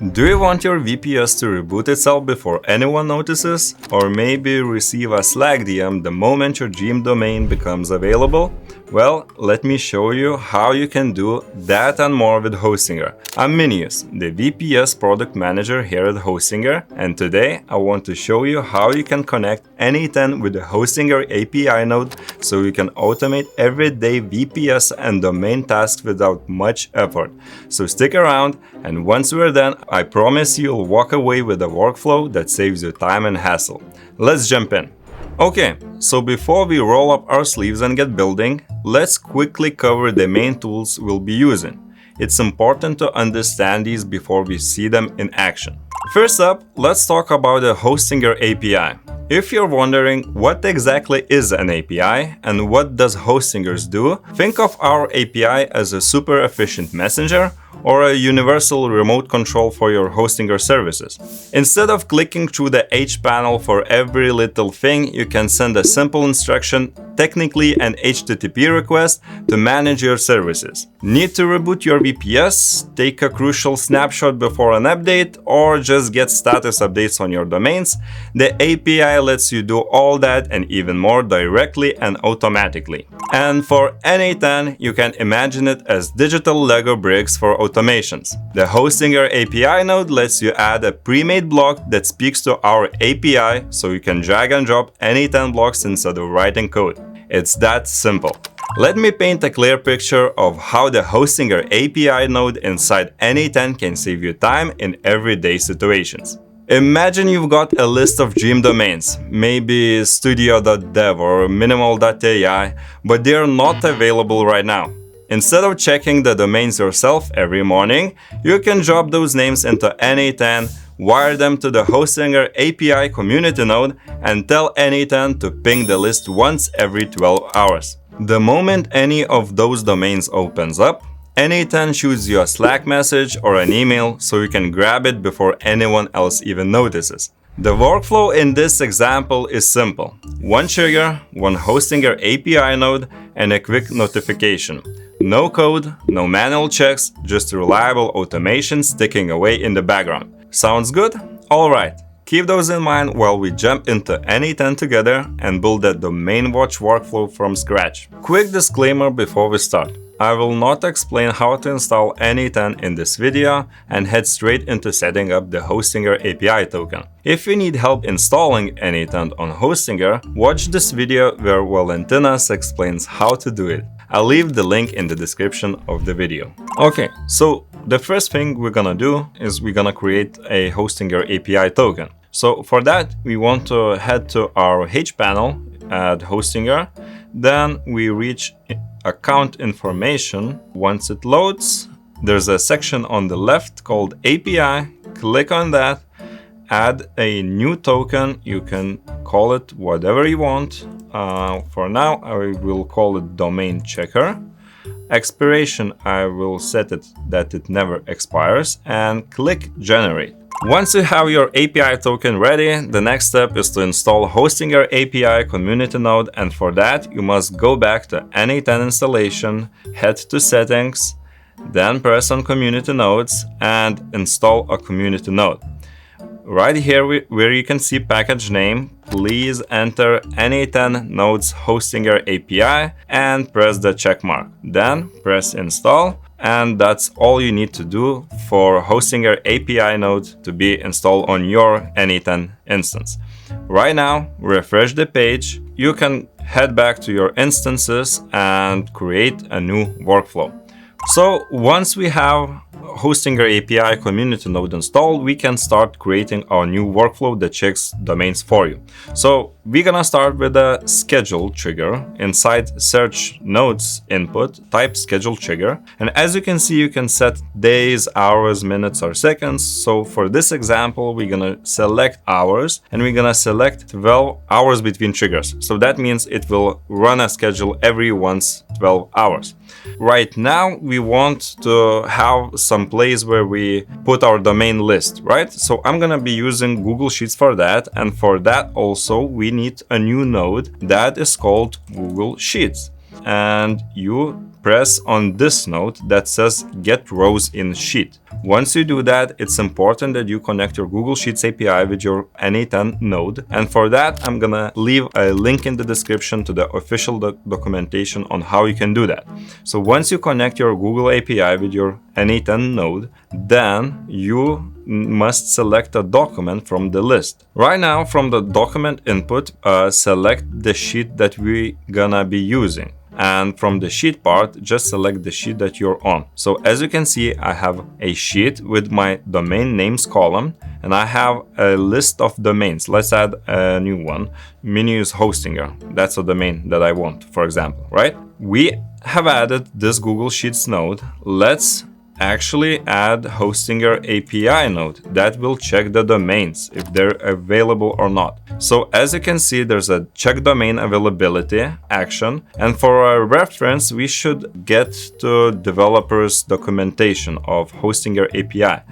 Do you want your VPS to reboot itself before anyone notices? Or maybe receive a Slack DM the moment your dream domain becomes available? Well, let me show you how you can do that and more with Hostinger. I'm Minius, the VPS product manager here at Hostinger, and today I want to show you how you can connect n8n with the Hostinger API node so you can automate everyday VPS and domain tasks without much effort. So stick around, and once we're done, I promise you'll walk away with a workflow that saves you time and hassle. Let's jump in. Okay, so before we roll up our sleeves and get building, let's quickly cover the main tools we'll be using. It's important to understand these before we see them in action. First up, let's talk about the Hostinger API. If you're wondering what exactly is an API and what does Hostingers do, think of our API as a super efficient messenger or a universal remote control for your Hostinger services. Instead of clicking through the H panel for every little thing, you can send a simple instruction, technically an HTTP request, to manage your services. Need to reboot your VPS, take a crucial snapshot before an update, or just get status updates on your domains? The API lets you do all that and even more directly and automatically. And for n8n, you can imagine it as digital Lego bricks for automations. The Hostinger API node lets you add a pre-made block that speaks to our API, so you can drag and drop n8n blocks instead of writing code. It's that simple. Let me paint a clear picture of how the Hostinger API node inside n8n can save you time in everyday situations. Imagine you've got a list of dream domains, maybe studio.dev or minimal.ai, but they're not available right now. Instead of checking the domains yourself every morning, you can drop those names into n8n, wire them to the Hostinger API community node, and tell n8n to ping the list once every 12 hours. The moment any of those domains opens up, n8n shoots you a Slack message or an email so you can grab it before anyone else even notices. The workflow in this example is simple. One trigger, one Hostinger API node, and a quick notification. No code, no manual checks, just reliable automation ticking away in the background. Sounds good? Alright, keep those in mind while we jump into n8n together and build that domain watch workflow from scratch. Quick disclaimer before we start. I will not explain how to install n8n in this video and head straight into setting up the Hostinger API token. If you need help installing n8n on Hostinger, watch this video where Valentinas explains how to do it. I'll leave the link in the description of the video. Okay, so the first thing we're gonna do is we're gonna create a Hostinger API token. So for that, we want to head to our H panel at Hostinger. Then we reach account information. Once it loads, there's a section on the left called API. Click on that, add a new token. You can call it whatever you want. For now, I will call it domain checker. Expiration, I will set it that it never expires, and click generate. Once you have your API token ready, the next step is to install Hostinger API community node, and for that you must go back to n8n installation, head to settings, then press on community nodes and install a community node. Right here where you can see package name, please enter n8n nodes Hostinger API and press the check mark. Then press install, and that's all you need to do for Hostinger API node to be installed on your n8n instance. Right now, refresh the page. You can head back to your instances and create a new workflow. So once we have Hostinger API community node installed, we can start creating our new workflow that checks domains for you. So we're gonna start with a schedule trigger. Inside search nodes input, type schedule trigger. And as you can see, you can set days, hours, minutes, or seconds. So for this example, we're gonna select hours and we're gonna select 12 hours between triggers. So that means it will run a schedule every once 12 hours. Right now, we want to have some place where we put our domain list, right? So I'm gonna be using Google Sheets for that. And for that also, we need a new node that is called Google Sheets. And you press on this node that says Get Rows in Sheet. Once you do that, it's important that you connect your Google Sheets API with your n8n node. And for that, I'm gonna leave a link in the description to the official documentation on how you can do that. So once you connect your Google API with your n8n node, then you must select a document from the list. Right now, from the document input, select the sheet that we're gonna be using. And from the sheet part, just select the sheet that you're on. So as you can see, I have a sheet with my domain names column, and I have a list of domains. Let's add a new one. Menu is Hostinger. That's a domain that I want, for example, right? We have added this Google Sheets node. Let's actually add Hostinger API node that will check the domains if they're available or not. So as you can see, there's a check domain availability action, and for our reference we should get to developers documentation of Hostinger API.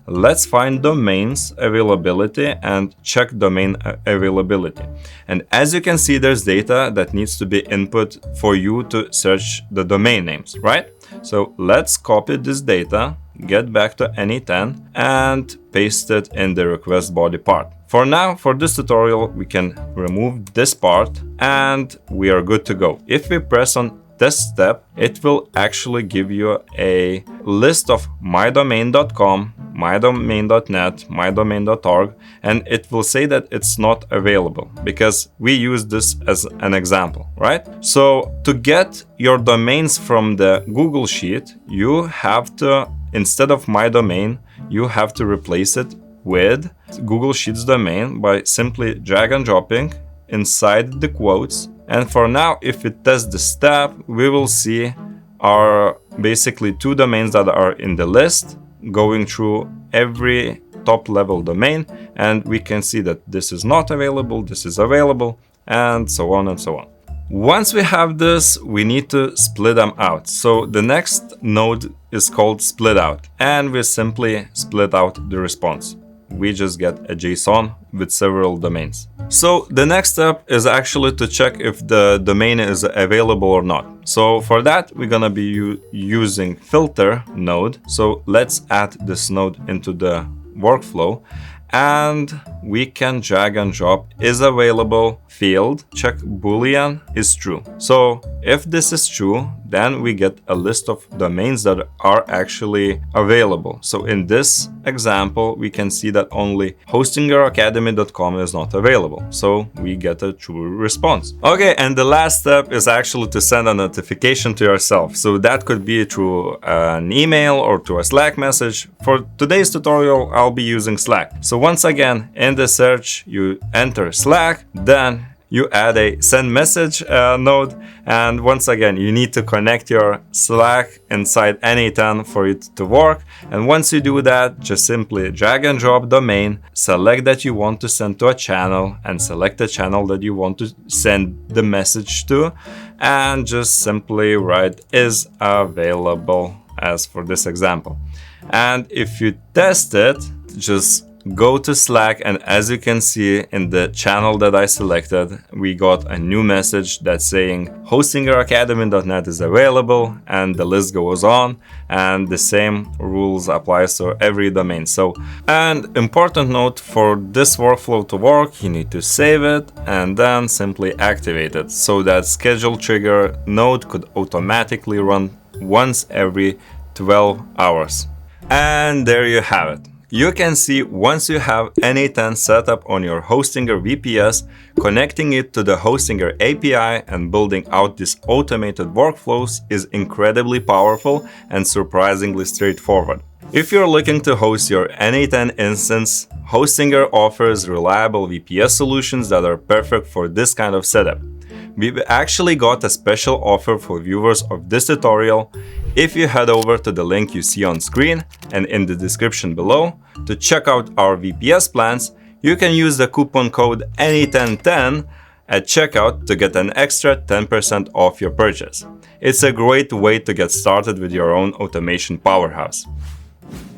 Let's find domains availability and check domain availability. And as you can see, there's data that needs to be input for you to search the domain names, right? So let's copy this data, get back to n8n, and paste it in the request body part. For now, for this tutorial, we can remove this part and we are good to go. If we press on this step, it will actually give you a list of mydomain.com, mydomain.net, mydomain.org, and it will say that it's not available because we use this as an example, right? So to get your domains from the Google Sheet, you have to, instead of my domain, you have to replace it with Google Sheets domain by simply drag and dropping inside the quotes. And for now, if we test the step, we will see our basically two domains that are in the list, going through every top level domain, and we can see that this is not available, this is available, and so on and so on. Once we have this, we need to split them out. So the next node is called split out, and we simply split out the response. We just get a JSON with several domains. So the next step is actually to check if the domain is available or not. So for that, we're gonna be using filter node. So let's add this node into the workflow, and we can drag and drop is available field, check boolean is true. So if this is true, then we get a list of domains that are actually available. So in this example, we can see that only hostingeracademy.com is not available. So we get a true response. Okay, and the last step is actually to send a notification to yourself. So that could be through an email or to a Slack message. For today's tutorial, I'll be using Slack. So once again, in the search, you enter Slack, then you add a send message node, and once again you need to connect your Slack inside n8n for it to work. And once you do that, just simply drag and drop domain, select that you want to send to a channel, and select the channel that you want to send the message to, and just simply write is available as for this example. And if you test it, just go to Slack, and as you can see in the channel that I selected, we got a new message that's saying hostingeracademy.net is available, and the list goes on, and the same rules applies to every domain. So, and important note, for this workflow to work, you need to save it and then simply activate it so that schedule trigger node could automatically run once every 12 hours. And there you have it. You can see once you have n8n set up on your Hostinger VPS, connecting it to the Hostinger API and building out these automated workflows is incredibly powerful and surprisingly straightforward. If you're looking to host your n8n instance, Hostinger offers reliable VPS solutions that are perfect for this kind of setup. We've actually got a special offer for viewers of this tutorial. If you head over to the link you see on screen and in the description below to check out our VPS plans, you can use the coupon code n8n10 at checkout to get an extra 10% off your purchase. It's a great way to get started with your own automation powerhouse.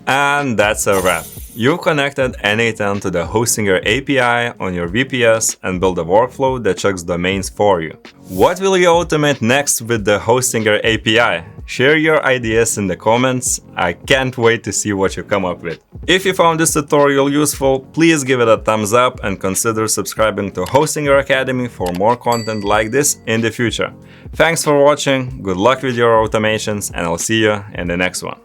And that's a wrap. You connected n8n to the Hostinger API on your VPS and build a workflow that checks domains for you. What will you automate next with the Hostinger API? Share your ideas in the comments. I can't wait to see what you come up with. If you found this tutorial useful, please give it a thumbs up and consider subscribing to Hostinger Academy for more content like this in the future. Thanks for watching, good luck with your automations, and I'll see you in the next one.